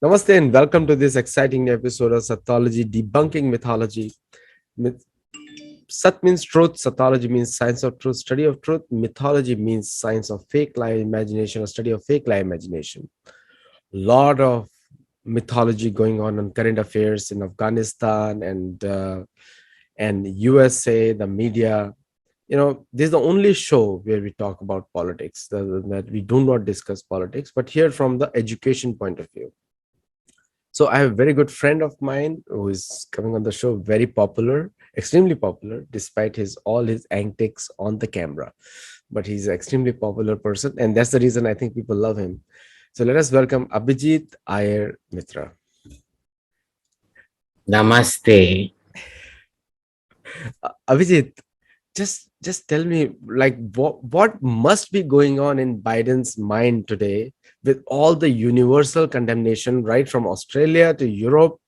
Namaste and welcome to this exciting episode of Sattology, debunking mythology. Sat means truth, Sattology means science of truth, study of truth. Mythology means science of fake lie imagination, or study of fake lie imagination. Lot of mythology going on current affairs in Afghanistan and USA, the media. This is the only show where we talk about politics, that we do not discuss politics, but here from the education point of view. So I have a very good friend of mine who is coming on the show, very popular, extremely popular, despite all his antics on the camera. But he's an extremely popular person, and that's the reason I think people love him. So let us welcome Abhijit Iyer Mitra. Namaste. Abhijit, just tell me, like, what must be going on in Biden's mind today with all the universal condemnation, right from Australia to Europe?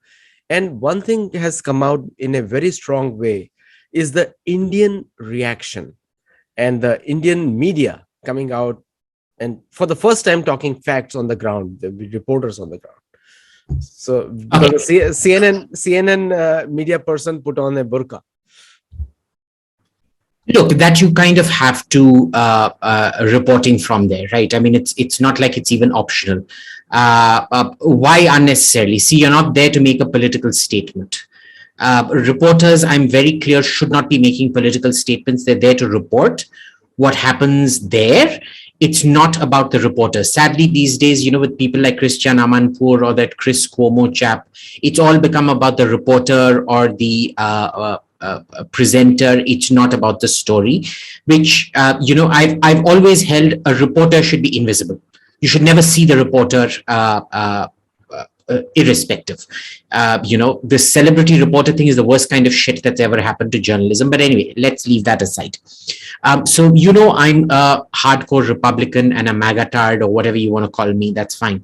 And one thing has come out in a very strong way is the Indian reaction and the Indian media coming out and for the first time talking facts on the ground, the reporters on the ground. So okay. CNN media person put on a burqa. Look, that you kind of have to reporting from there, right? I mean, it's not like it's even optional. Why unnecessarily? See, you're not there to make a political statement. Reporters, I'm very clear, should not be making political statements. They're there to report what happens there. It's not about the reporters. Sadly, these days, with people like Christian Amanpour or that Chris Cuomo chap, it's all become about the reporter or the presenter. It's not about the story, which, I've always held a reporter should be invisible. You should never see the reporter irrespective. The celebrity reporter thing is the worst kind of shit that's ever happened to journalism. But anyway, let's leave that aside. So, I'm a hardcore Republican and a MAGA-tard or whatever you want to call me. That's fine.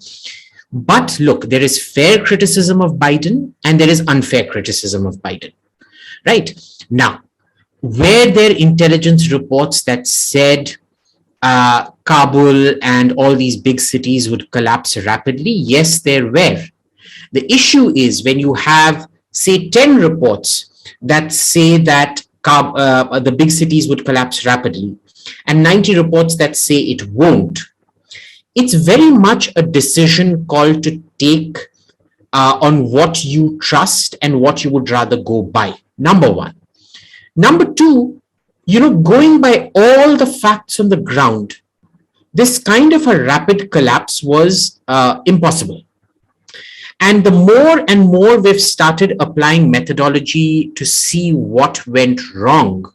But look, there is fair criticism of Biden and there is unfair criticism of Biden. Right now, were there intelligence reports that said Kabul and all these big cities would collapse rapidly? Yes, there were. The issue is when you have, say, 10 reports that say that the big cities would collapse rapidly and 90 reports that say it won't. It's very much a decision call to take on what you trust and what you would rather go by. Number one. Number two, going by all the facts on the ground, this kind of a rapid collapse was impossible. And the more and more we've started applying methodology to see what went wrong,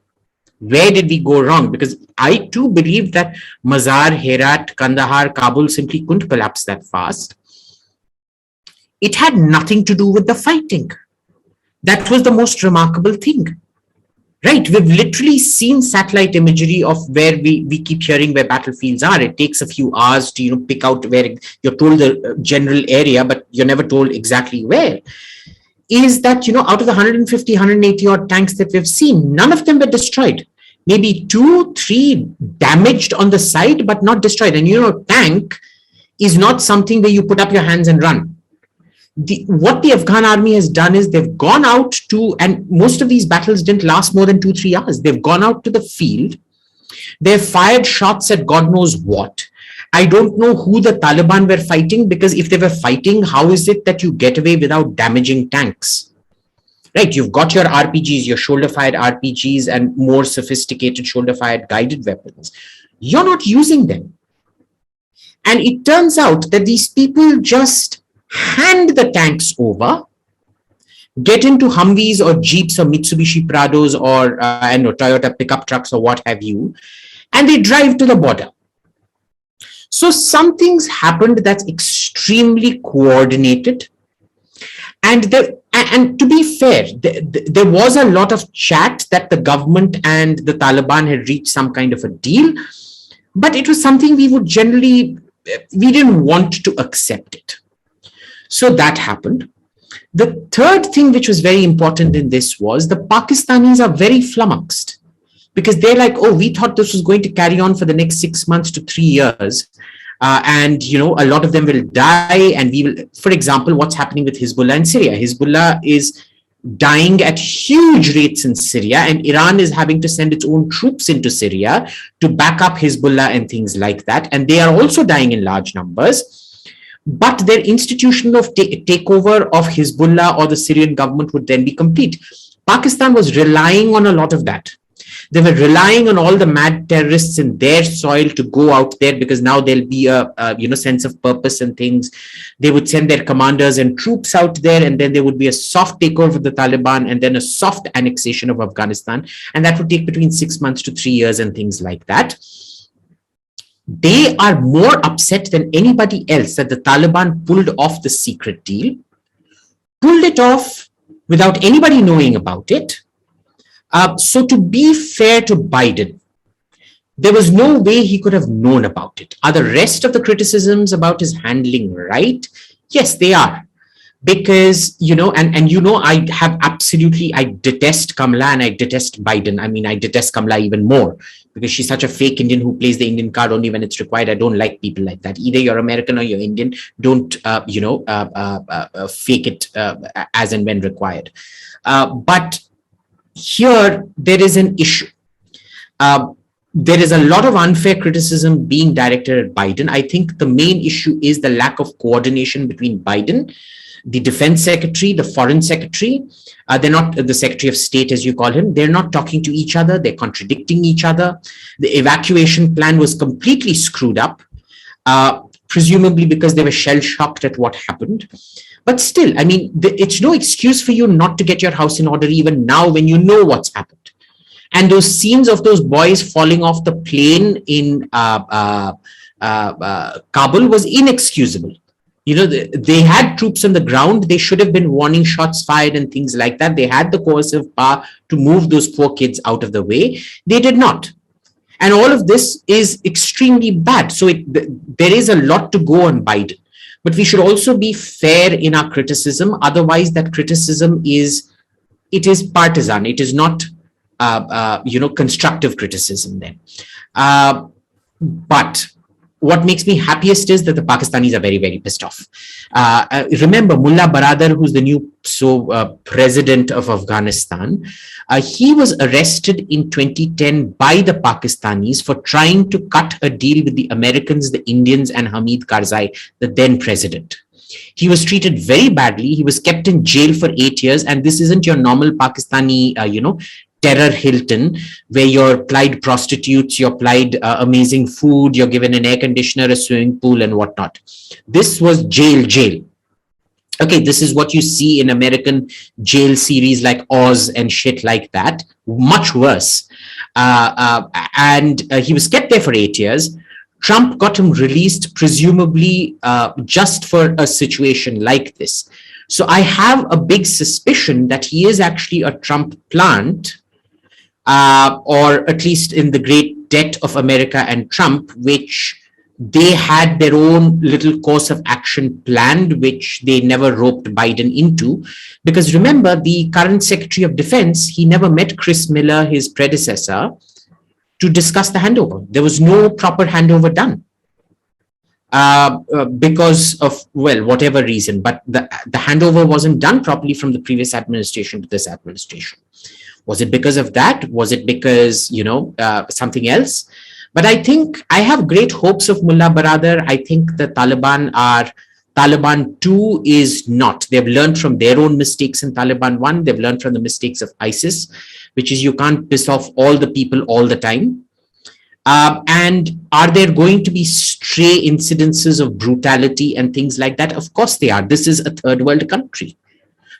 where did we go wrong? Because I too believe that Mazar, Herat, Kandahar, Kabul simply couldn't collapse that fast. It had nothing to do with the fighting. That was the most remarkable thing, right? We've literally seen satellite imagery of where we keep hearing where battlefields are. It takes a few hours to, pick out where you're told the general area, but you're never told exactly where. Is that, out of the 150, 180 odd tanks that we've seen, none of them were destroyed. Maybe 2, 3 damaged on the side, but not destroyed. And tank is not something where you put up your hands and run. What the Afghan army has done is they've gone out to, and most of these battles didn't last more than 2-3 hours. They've gone out to the field. They've fired shots at God knows what. I don't know who the Taliban were fighting, because if they were fighting, how is it that you get away without damaging tanks? Right, you've got your RPGs, your shoulder-fired RPGs and more sophisticated shoulder-fired guided weapons. You're not using them. And it turns out that these people just hand the tanks over, get into Humvees or Jeeps or Mitsubishi Prados or Toyota pickup trucks or what have you, and they drive to the border. So something's happened that's extremely coordinated. And to be fair, there was a lot of chat that the government and the Taliban had reached some kind of a deal, but it was something we didn't want to accept it. So that happened. The third thing which was very important in this was the Pakistanis are very flummoxed, because they're like, oh, we thought this was going to carry on for the next 6 months to 3 years. And a lot of them will die, and we will, for example, what's happening with Hezbollah in Syria. Hezbollah is dying at huge rates in Syria, and Iran is having to send its own troops into Syria to back up Hezbollah and things like that, and they are also dying in large numbers. But their institutional takeover of Hezbollah or the Syrian government would then be complete. Pakistan was relying on a lot of that. They were relying on all the mad terrorists in their soil to go out there, because now there'll be a sense of purpose and things. They would send their commanders and troops out there, and then there would be a soft takeover of the Taliban, and then a soft annexation of Afghanistan, and that would take between 6 months to 3 years and things like that. They are more upset than anybody else that the Taliban pulled off the secret deal, pulled it off without anybody knowing about it. So to be fair to Biden, there was no way he could have known about it. Are the rest of the criticisms about his handling right? Yes, they are. Because, I have absolutely, I detest Kamala and I detest Biden. I mean, I detest Kamala even more because she's such a fake Indian who plays the Indian card only when it's required. I don't like people like that. Either you're American or you're Indian. Don't, fake it as and when required. But here, there is an issue. There is a lot of unfair criticism being directed at Biden. I think the main issue is the lack of coordination between Biden, the defense secretary, the foreign secretary. They're not the secretary of state, as you call him. They're not talking to each other. They're contradicting each other. The evacuation plan was completely screwed up, presumably because they were shell-shocked at what happened. But still, I mean, it's no excuse for you not to get your house in order even now when you know what's happened. And those scenes of those boys falling off the plane in Kabul was inexcusable. They had troops on the ground. They should have been warning shots fired and things like that. They had the coercive power to move those poor kids out of the way. They did not. And all of this is extremely bad. So there is a lot to go on Biden. But we should also be fair in our criticism. Otherwise, that criticism is partisan. It is not, constructive criticism then. But what makes me happiest is that the Pakistanis are very, very pissed off. Remember, Mullah Baradar, who's the new president of Afghanistan, he was arrested in 2010 by the Pakistanis for trying to cut a deal with the Americans, the Indians, and Hamid Karzai, the then president. He was treated very badly. He was kept in jail for 8 years. And this isn't your normal Pakistani, terror Hilton, where you're plied prostitutes, you're plied amazing food, you're given an air conditioner, a swimming pool, and whatnot. This was jail. Okay, this is what you see in American jail series like Oz and shit like that. Much worse. And he was kept there for 8 years. Trump got him released, presumably just for a situation like this. So I have a big suspicion that he is actually a Trump plant, or at least in the great debt of America and Trump, which they had their own little course of action planned, which they never roped Biden into. Because remember, the current Secretary of Defense, he never met Chris Miller, his predecessor, to discuss the handover. There was no proper handover done because of, well, whatever reason. But the handover wasn't done properly from the previous administration to this administration. Was it because of that? Was it because, something else? But I think I have great hopes of Mullah Baradar. I think the Taliban 2 is not. They've learned from their own mistakes in Taliban 1. They've learned from the mistakes of ISIS, which is you can't piss off all the people all the time. And are there going to be stray incidences of brutality and things like that? Of course they are. This is a third world country.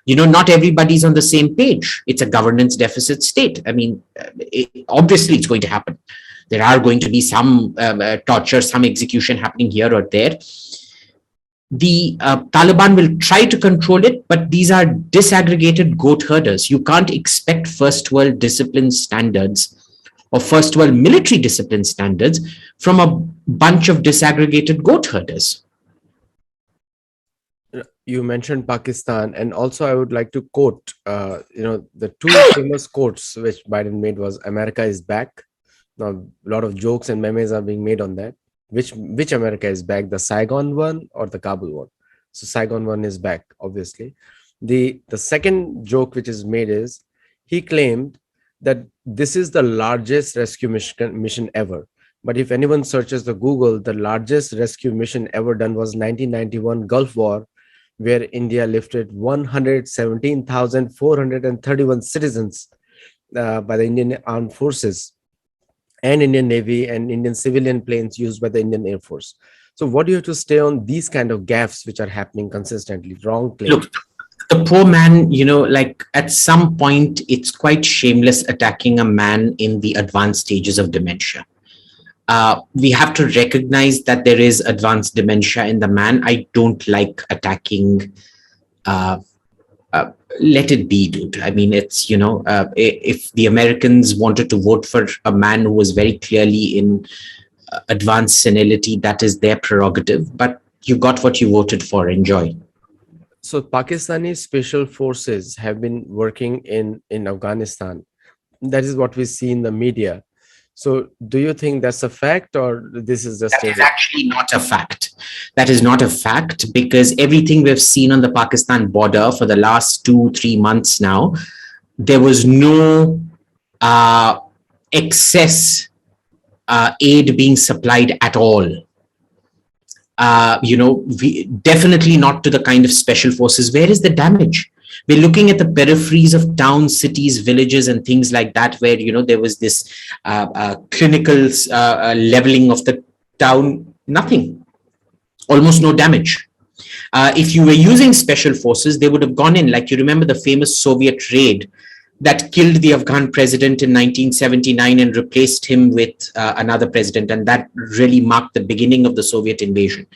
Not everybody's on the same page. It's a governance deficit state. I mean, obviously it's going to happen. There are going to be some torture, some execution happening here or there. The Taliban will try to control it, but these are disaggregated goat herders. You can't expect first world discipline standards or first world military discipline standards from a bunch of disaggregated goat herders. You mentioned Pakistan, and also I would like to quote, the two famous quotes which Biden made was "America is back." Now, a lot of jokes and memes are being made on that. Which America is back, the Saigon one or the Kabul one? So Saigon one is back, obviously. The second joke which is made is, he claimed that this is the largest rescue mission ever. But if anyone searches the Google, the largest rescue mission ever done was 1991 Gulf War, where India lifted 117,431 citizens by the Indian Armed Forces and Indian Navy and Indian civilian planes used by the Indian Air Force. So, what do you have to stay on these kind of gaffes which are happening consistently? Wrong claim. Look, the poor man, like at some point, it's quite shameless attacking a man in the advanced stages of dementia. We have to recognize that there is advanced dementia in the man. I don't like attacking. Uh, Let it be, dude. I mean, it's, if the Americans wanted to vote for a man who was very clearly in advanced senility, that is their prerogative. But you got what you voted for. Enjoy. So, Pakistani special forces have been working in Afghanistan. That is what we see in the media. So, do you think that's a fact, or this is just That a... is actually not a fact. That is not a fact, because everything we've seen on the Pakistan border for the last 2-3 months now, there was no excess aid being supplied at all. Definitely not to the kind of special forces. Where is the damage? We're looking at the peripheries of towns, cities, villages, and things like that, where there was this clinical leveling of the town. Nothing, almost no damage. If you were using special forces, they would have gone in. Like, you remember the famous Soviet raid that killed the Afghan president in 1979 and replaced him with another president, and that really marked the beginning of the Soviet invasion.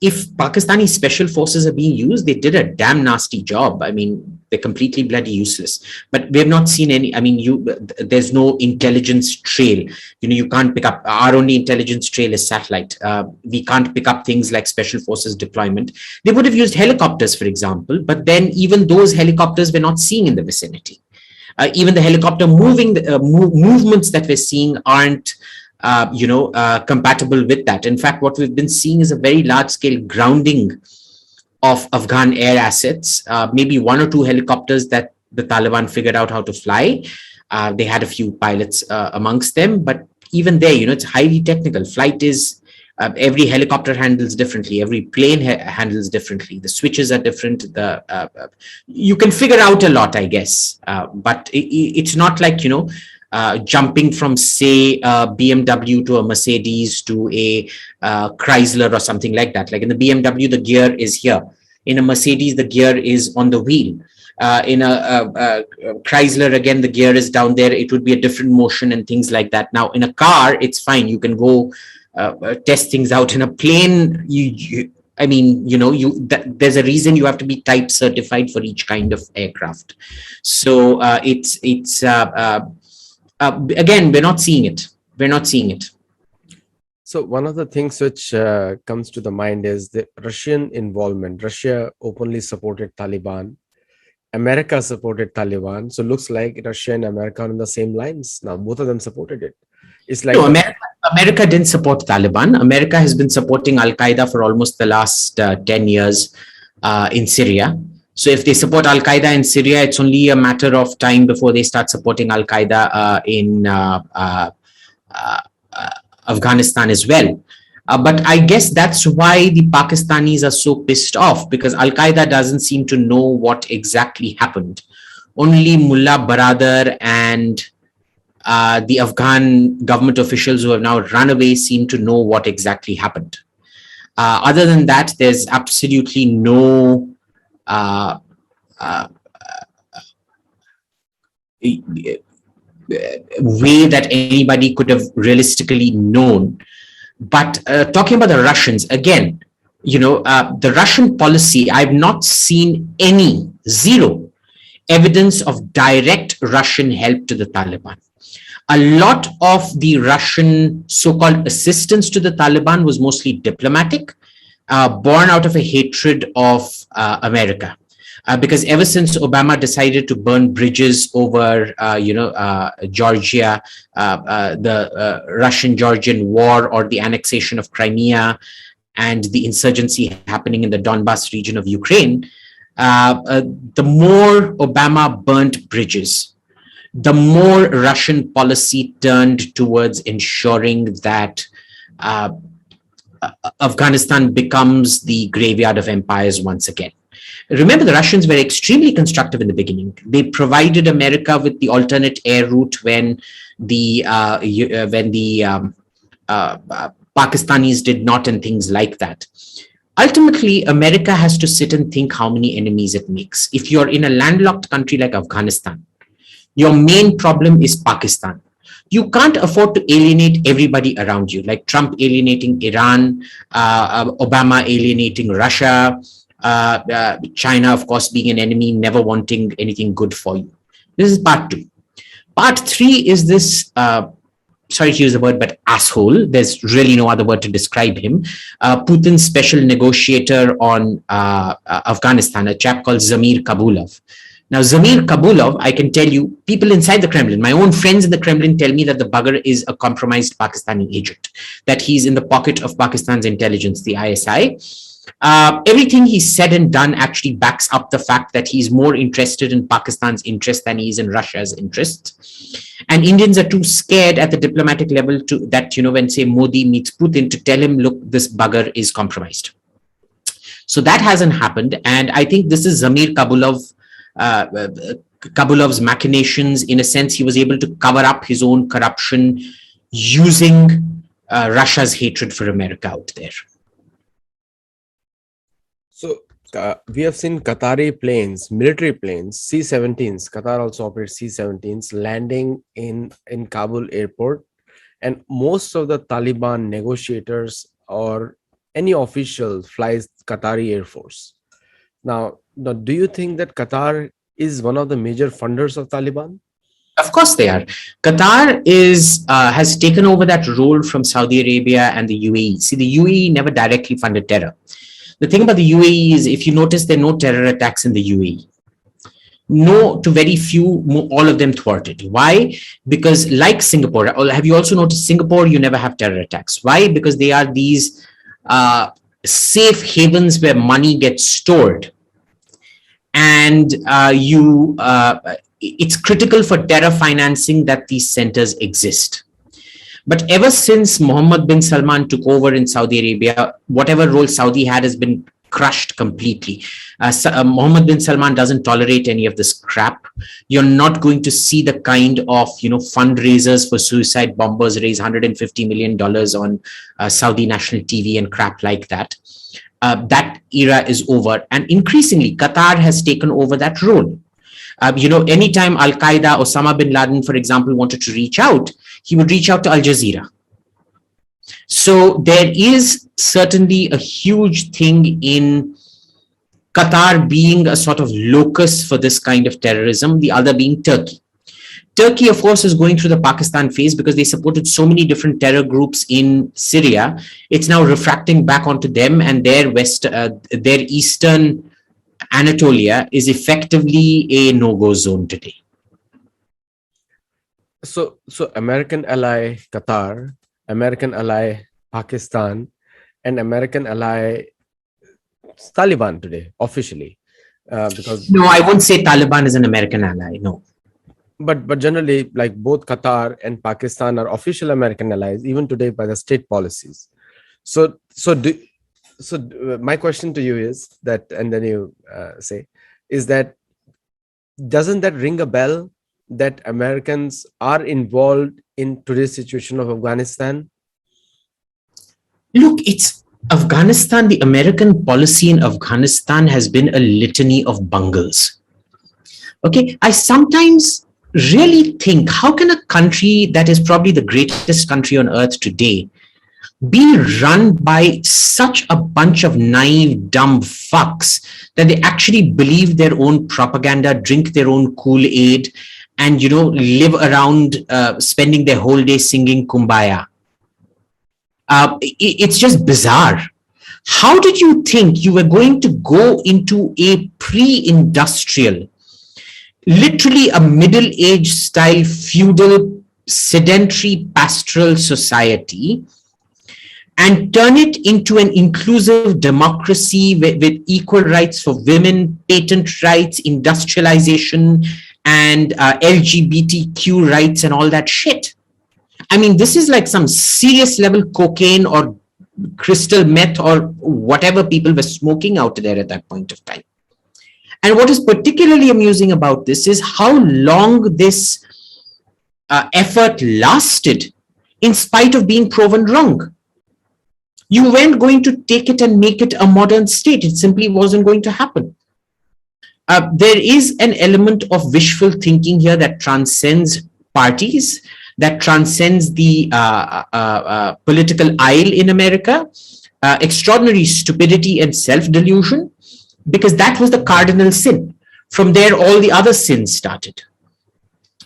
If Pakistani special forces are being used, they did a damn nasty job. I mean, they're completely bloody useless. But we have not seen any. I mean, there's no intelligence trail. You can't pick up. Our only intelligence trail is satellite. We can't pick up things like special forces deployment. They would have used helicopters, for example, but then even those helicopters we're not seeing in the vicinity. Even the helicopter movements that we're seeing aren't compatible with that. In fact, what we've been seeing is a very large-scale grounding of Afghan air assets. Maybe one or two helicopters that the Taliban figured out how to fly. They had a few pilots amongst them, but even there, it's highly technical. Flight is every helicopter handles differently. Every plane handles differently. The switches are different. You can figure out a lot, I guess, but it's not like jumping from, say, a BMW to a Mercedes to a Chrysler or something like that. Like in the BMW, the gear is here. In a Mercedes, the gear is on the wheel. In a Chrysler, again, the gear is down there. It would be a different motion and things like that. Now, in a car, it's fine. You can go test things out. In a plane, there's a reason you have to be type certified for each kind of aircraft. So again, we're not seeing it. So one of the things which comes to the mind is the Russian involvement. Russia openly supported Taliban. America supported Taliban. So looks like Russia and America are on the same lines. Now both of them supported it. It's like... No, America didn't support Taliban. America has been supporting Al-Qaeda for almost the last 10 years in Syria. So if they support Al-Qaeda in Syria, it's only a matter of time before they start supporting Al-Qaeda in Afghanistan as well. But I guess that's why the Pakistanis are so pissed off, because Al-Qaeda doesn't seem to know what exactly happened. Only Mullah Baradar and the Afghan government officials who have now run away seem to know what exactly happened. Other than that, there's absolutely no way that anybody could have realistically known. But talking about the Russians, again, the Russian policy, I've not seen zero evidence of direct Russian help to the Taliban. A lot of the Russian so-called assistance to the Taliban was mostly diplomatic, born out of a hatred of America. because ever since Obama decided to burn bridges over, Georgia, the Russian-Georgian war, or the annexation of Crimea, and the insurgency happening in the Donbas region of Ukraine, the more Obama burnt bridges, the more Russian policy turned towards ensuring that uh, Afghanistan becomes the graveyard of empires once again. Remember, the Russians were extremely constructive in the beginning. They provided America with the alternate air route when the Pakistanis did not, and things like that. Ultimately, America has to sit and think how many enemies it makes. If you're in a landlocked country like Afghanistan, your main problem is Pakistan. You can't afford to alienate everybody around you, like Trump alienating Iran, Obama alienating Russia, China, of course, being an enemy, never wanting anything good for you. This is part two. Part three is this, sorry to use the word, but asshole. There's really no other word to describe him. Putin's special negotiator on Afghanistan, a chap called Zamir Kabulov. Now, Zamir Kabulov, I can tell you, people inside the Kremlin, my own friends in the Kremlin tell me that the bugger is a compromised Pakistani agent, that he's in the pocket of Pakistan's intelligence, the ISI. Everything he's said and done actually backs up the fact that he's more interested in Pakistan's interest than he is in Russia's interests. And Indians are too scared at the diplomatic level to that, when say Modi meets Putin, to tell him, look, this bugger is compromised. So that hasn't happened. And I think this is Zamir Kabulov's machinations. In a sense, he was able to cover up his own corruption using Russia's hatred for America out there. So we have seen Qatari planes, military planes, C-17s. Qatar also operates C-17s landing in Kabul airport, and most of the Taliban negotiators or any official flies Qatari Air Force. Now, do you think that Qatar is one of the major funders of Taliban? Of course they are. Qatar has taken over that role from Saudi Arabia and the UAE. See, the UAE never directly funded terror. The thing about the UAE is, if you notice, there are no terror attacks in the UAE. No, to very few, all of them thwarted. Why? Because like Singapore, have you also noticed Singapore, you never have terror attacks. Why? Because they are these safe havens where money gets stored. And it's critical for terror financing that these centers exist. But ever since Mohammed bin Salman took over in Saudi Arabia, whatever role Saudi had has been crushed completely. Mohammed bin Salman doesn't tolerate any of this crap. You're not going to see the kind of fundraisers for suicide bombers raise $150 million on Saudi national TV and crap like that. That era is over, and increasingly Qatar has taken over that role. Anytime Al Qaeda, Osama bin Laden, for example, wanted to reach out, he would reach out to Al Jazeera. So there is certainly a huge thing in Qatar being a sort of locus for this kind of terrorism, the other being Turkey. Turkey, of course, is going through the Pakistan phase because they supported so many different terror groups in Syria. It's now refracting back onto them, and their eastern Anatolia is effectively a no-go zone today. So American ally Qatar, American ally Pakistan, and American ally Taliban today, officially. Because no, I won't say Taliban is an American ally, no. But generally, like both Qatar and Pakistan are official American allies, even today by the state policies. So my question to you is that, and then you say, is that, doesn't that ring a bell that Americans are involved in today's situation of Afghanistan? Look, it's Afghanistan. The American policy in Afghanistan has been a litany of bungles. Okay, I sometimes really think, how can a country that is probably the greatest country on earth today be run by such a bunch of naive, dumb fucks that they actually believe their own propaganda, drink their own Kool-Aid, and live around spending their whole day singing Kumbaya? It's just bizarre. How did you think you were going to go into a pre-industrial, literally a middle-age style feudal sedentary pastoral society and turn it into an inclusive democracy with equal rights for women, patent rights, industrialization, and LGBTQ rights and all that shit? I mean, this is like some serious level cocaine or crystal meth or whatever people were smoking out there at that point of time. And what is particularly amusing about this is how long this effort lasted in spite of being proven wrong. You weren't going to take it and make it a modern state. It simply wasn't going to happen. There is an element of wishful thinking here that transcends parties, that transcends the political aisle in America, extraordinary stupidity and self-delusion, because that was the cardinal sin. From there, all the other sins started.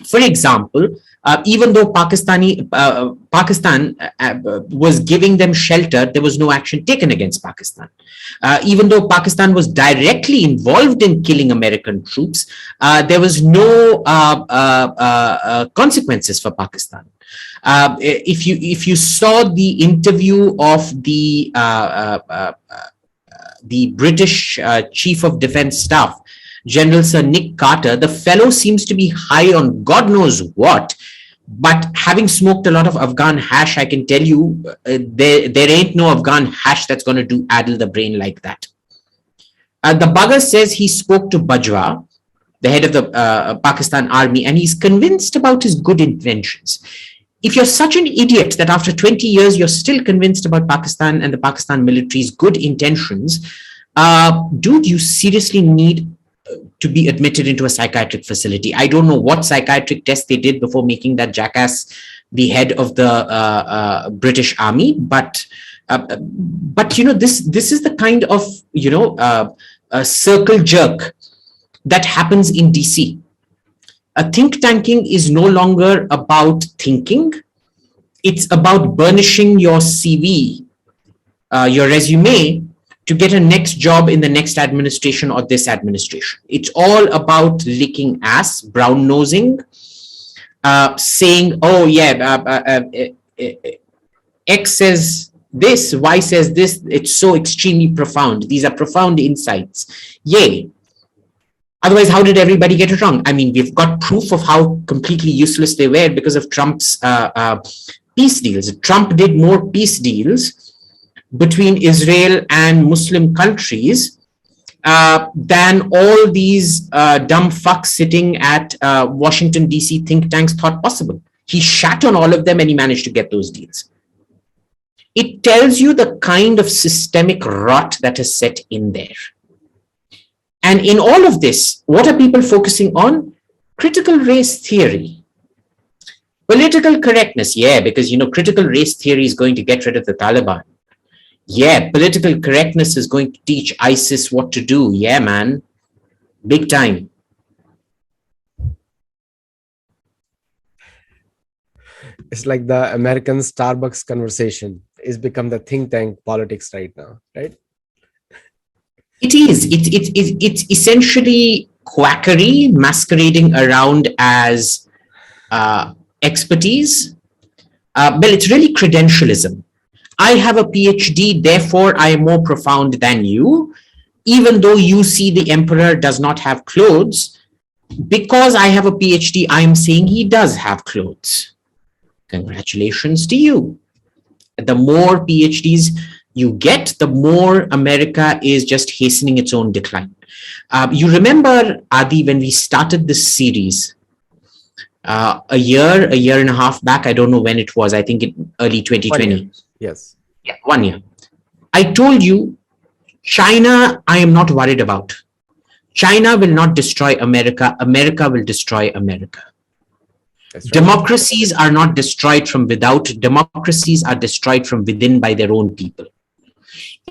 For example, even though Pakistan was giving them shelter, there was no action taken against Pakistan. Even though Pakistan was directly involved in killing American troops, there was no consequences for Pakistan. If you saw the interview of the British Chief of Defense Staff, General Sir Nick Carter, the fellow seems to be high on God knows what, but having smoked a lot of Afghan hash, I can tell you there ain't no Afghan hash that's going to addle the brain like that. The bugger says he spoke to Bajwa, the head of the Pakistan army, and he's convinced about his good intentions. If you're such an idiot that after 20 years you're still convinced about Pakistan and the Pakistan military's good intentions, dude, you seriously need to be admitted into a psychiatric facility. I don't know what psychiatric test they did before making that jackass the head of the British Army, but you know, this is the kind of, you know, circle jerk that happens in DC. A think tanking is no longer about thinking; it's about burnishing your CV, your resume, to get a next job in the next administration or this administration. It's all about licking ass, brown nosing, saying, oh yeah, X says this, Y says this. It's so extremely profound. These are profound insights. Yay. Otherwise, how did everybody get it wrong? I mean, we've got proof of how completely useless they were because of Trump's peace deals. Trump did more peace deals between Israel and Muslim countries than all these dumb fucks sitting at Washington, D.C. think tanks thought possible. He shat on all of them and he managed to get those deals. It tells you the kind of systemic rot that is set in there. And in all of this, what are people focusing on? Critical race theory. Political correctness, yeah, because, you know, critical race theory is going to get rid of the Taliban. Yeah, political correctness is going to teach ISIS what to do. Yeah, man. Big time. It's like the American Starbucks conversation is become the think tank politics right now, right? It is. It's essentially quackery masquerading around as expertise. But it's really credentialism. I have a PhD, therefore I am more profound than you, even though you see the emperor does not have clothes. Because I have a PhD, I am saying he does have clothes. Congratulations to you. The more PhDs you get, the more America is just hastening its own decline. You remember, Adi, when we started this series, a year and a half back, I don't know when it was, I think early 2020. Yes. Yeah, 1 year. I told you, China, I am not worried about. China will not destroy America. America will destroy America. Right. Democracies are not destroyed from without. Democracies are destroyed from within by their own people.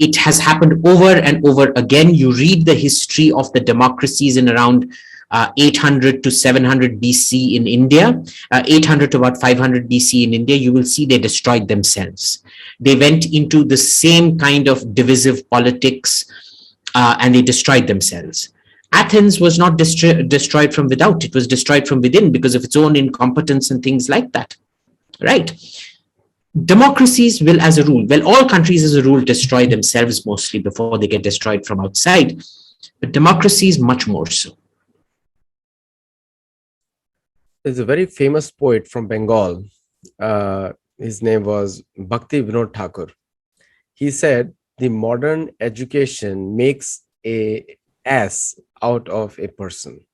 It has happened over and over again. You read the history of the democracies in around 800 to 700 BC in India, 800 to about 500 BC in India, you will see they destroyed themselves. They went into the same kind of divisive politics, and they destroyed themselves. Athens was not destroyed from without, it was destroyed from within because of its own incompetence and things like that, right? Democracies will, as a rule, well, all countries as a rule destroy themselves mostly before they get destroyed from outside, but democracies much more so. There's a very famous poet from Bengal. His name was Bhakti Vinod Thakur. He said, the modern education makes a ass out of a person.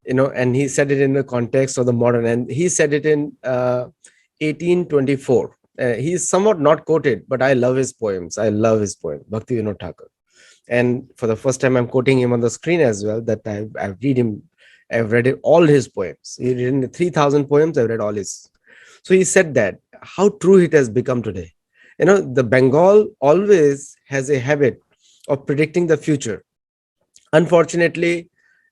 And he said it in the context of the modern, and he said it in 1824. He's somewhat not quoted, but I love his poems. I love his poem, Bhakti Vinod Thakur. And for the first time, I'm quoting him on the screen as well, that I've read him. I've read all his poems. He written 3,000 poems. I've read all his. So he said that, how true it has become today. The Bengal always has a habit of predicting the future. Unfortunately,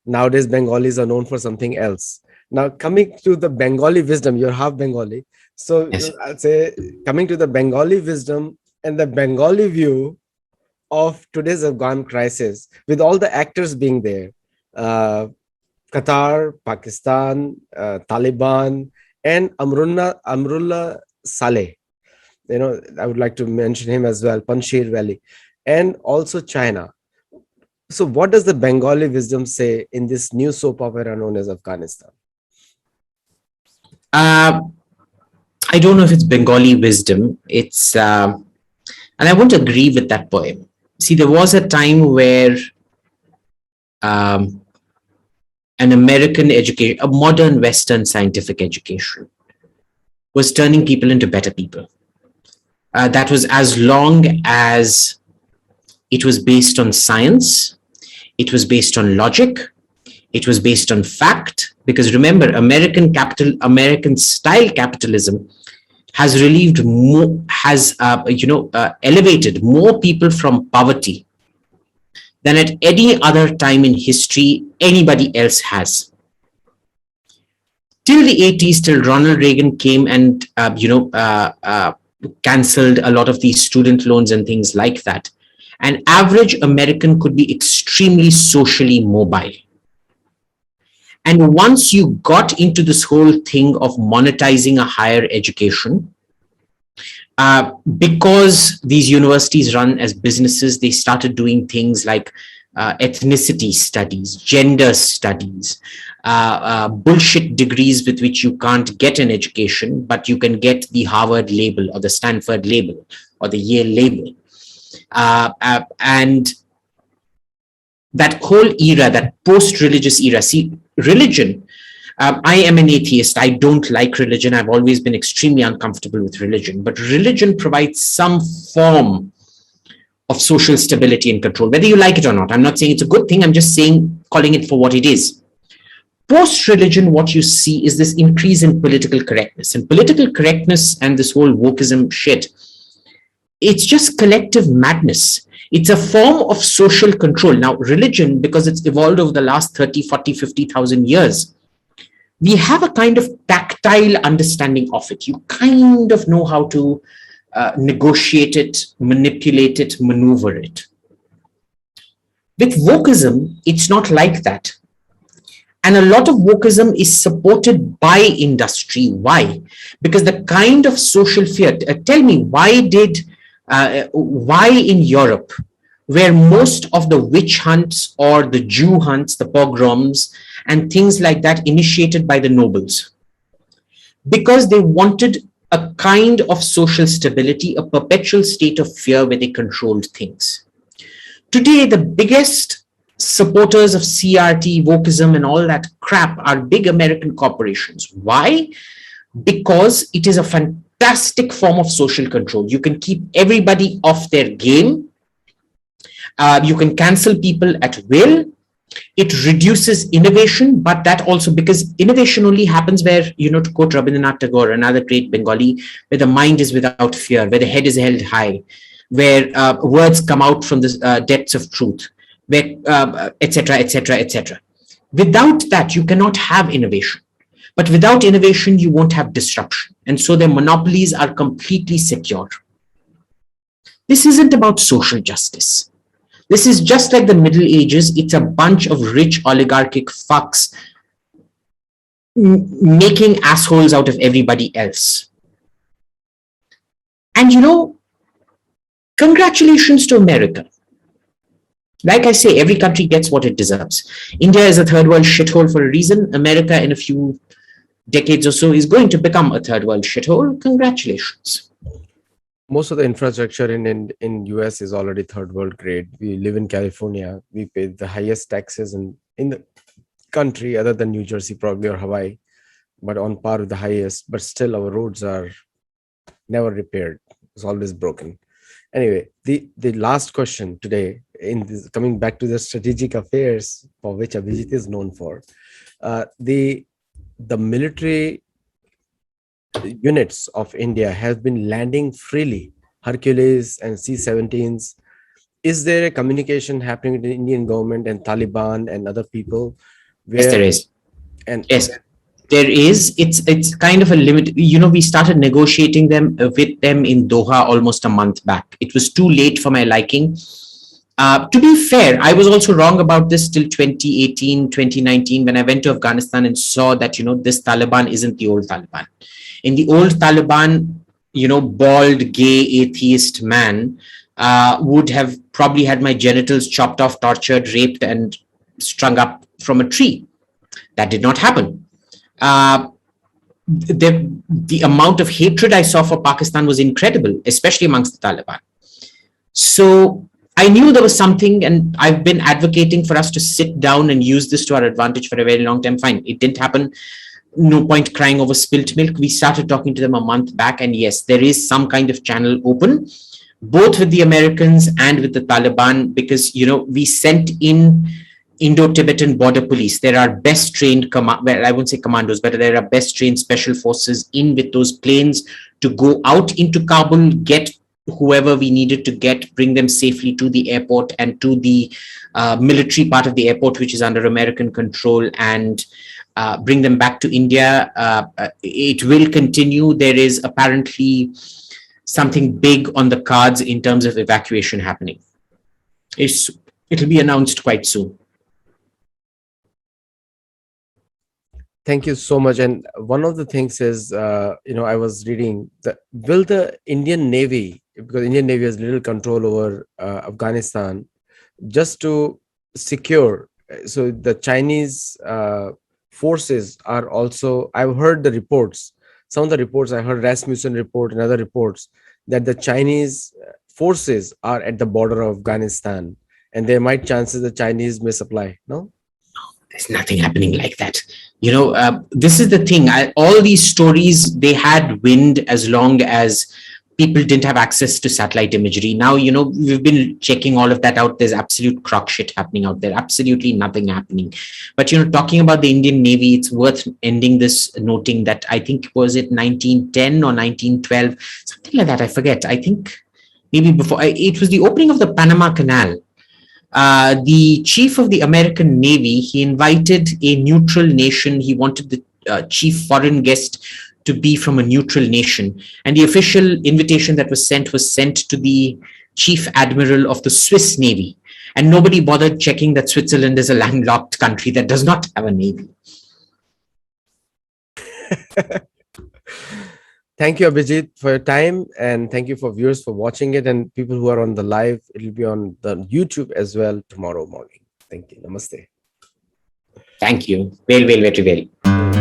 nowadays Bengalis are known for something else. Now, coming to the Bengali wisdom, you're half Bengali. So Yes. I'd say, coming to the Bengali wisdom and the Bengali view of today's Afghan crisis, with all the actors being there, Qatar, Pakistan, Taliban, and Amrullah Saleh. I would like to mention him as well, Panjshir Valley, and also China. So what does the Bengali wisdom say in this new soap opera known as Afghanistan? I don't know if it's Bengali wisdom. It's, and I won't agree with that poem. See, there was a time where an American education, a modern Western scientific education, was turning people into better people. That was as long as it was based on science, it was based on logic, it was based on fact. Because remember, American style capitalism has relieved more, has elevated more people from poverty than at any other time in history anybody else has. Till the 80s, till Ronald Reagan came and cancelled a lot of these student loans and things like that, an average American could be extremely socially mobile. And once you got into this whole thing of monetizing a higher education, because these universities run as businesses, they started doing things like ethnicity studies, gender studies, bullshit degrees with which you can't get an education, but you can get the Harvard label or the Stanford label or the Yale label. And that whole era, that post-religious era, see, religion, I am an atheist. I don't like religion. I've always been extremely uncomfortable with religion, but religion provides some form of social stability and control, whether you like it or not. I'm not saying it's a good thing. I'm just saying, calling it for what it is. Post-religion, what you see is this increase in political correctness. And political correctness and this whole wokeism shit, it's just collective madness. It's a form of social control. Now, religion, because it's evolved over the last 30, 40, 50,000 years, we have a kind of tactile understanding of it. You kind of know how to negotiate it, manipulate it, maneuver it. With wokeism, it's not like that. And a lot of wokeism is supported by industry. Why? Because the kind of social fear, tell me, why in Europe, where most of the witch hunts or the Jew hunts, the pogroms and things like that initiated by the nobles? Because they wanted a kind of social stability, a perpetual state of fear where they controlled things. Today, the biggest supporters of CRT, wokeism and all that crap are big American corporations. Why? Because it is a fantastic form of social control. You can keep everybody off their game. You can cancel people at will. It reduces innovation, but that also, because innovation only happens where, to quote Rabindranath Tagore, another great Bengali, where the mind is without fear, where the head is held high, where words come out from the depths of truth, where etc., etc., etc. Without that, you cannot have innovation. But without innovation, you won't have disruption. And so their monopolies are completely secure. This isn't about social justice. This is just like the Middle Ages. It's a bunch of rich oligarchic fucks making assholes out of everybody else. And congratulations to America. Like I say, every country gets what it deserves. India is a third world shithole for a reason. America, in a few decades or so, is going to become a third world shithole. Congratulations. Most of the infrastructure in US is already third world grade. We live in California. We pay the highest taxes in the country, other than New Jersey probably or Hawaii, but on par with the highest. But still, our roads are never repaired. It's always broken. Anyway, the last question today, in this, coming back to the strategic affairs for which Abhijit is known for, the military units of India have been landing freely, Hercules and C-17s. Is there a communication happening with the Indian government and Taliban and other people? Yes, there is. And yes, there is. It's kind of a limit. We started negotiating them with them in Doha almost a month back. It was too late for my liking. To be fair, I was also wrong about this till 2018, 2019, when I went to Afghanistan and saw that, this Taliban isn't the old Taliban. In the old Taliban, bald, gay, atheist man would have probably had my genitals chopped off, tortured, raped, and strung up from a tree. That did not happen. The amount of hatred I saw for Pakistan was incredible, especially amongst the Taliban. So I knew there was something, and I've been advocating for us to sit down and use this to our advantage for a very long time. Fine, it didn't happen. No point crying over spilt milk. We started talking to them a month back, and yes, there is some kind of channel open, both with the Americans and with the Taliban, because, we sent in Indo-Tibetan border police. There are best trained, well, I won't say commandos, but there are best trained special forces in with those planes to go out into Kabul, get whoever we needed to get, bring them safely to the airport and to the military part of the airport, which is under American control, and bring them back to India. It will continue. There is apparently something big on the cards in terms of evacuation happening. It'll be announced quite soon. Thank you so much. And one of the things is, I was reading that will the Indian Navy, because Indian Navy has little control over Afghanistan, just to secure. So the Chinese forces are also, I've heard the reports, some of the reports, I heard Rasmussen report and other reports, that the Chinese forces are at the border of Afghanistan, and there might chances the Chinese may supply, no? There's nothing happening like that. This is the thing. All these stories, they had wind as long as people didn't have access to satellite imagery. Now, we've been checking all of that out. There's absolute crock shit happening out there. Absolutely nothing happening. But, talking about the Indian Navy, it's worth ending this noting that I think, was it 1910 or 1912? Something like that. I forget. I think maybe before. It was the opening of the Panama Canal. The chief of the American Navy, he invited a neutral nation. He wanted the chief foreign guest to be from a neutral nation. And the official invitation that was sent to the chief admiral of the Swiss Navy. And nobody bothered checking that Switzerland is a landlocked country that does not have a navy. Thank you, Abhijit, for your time, and thank you for viewers for watching it, and people who are on the live. It will be on the YouTube as well tomorrow morning. Thank you. Namaste. Thank you. Very well.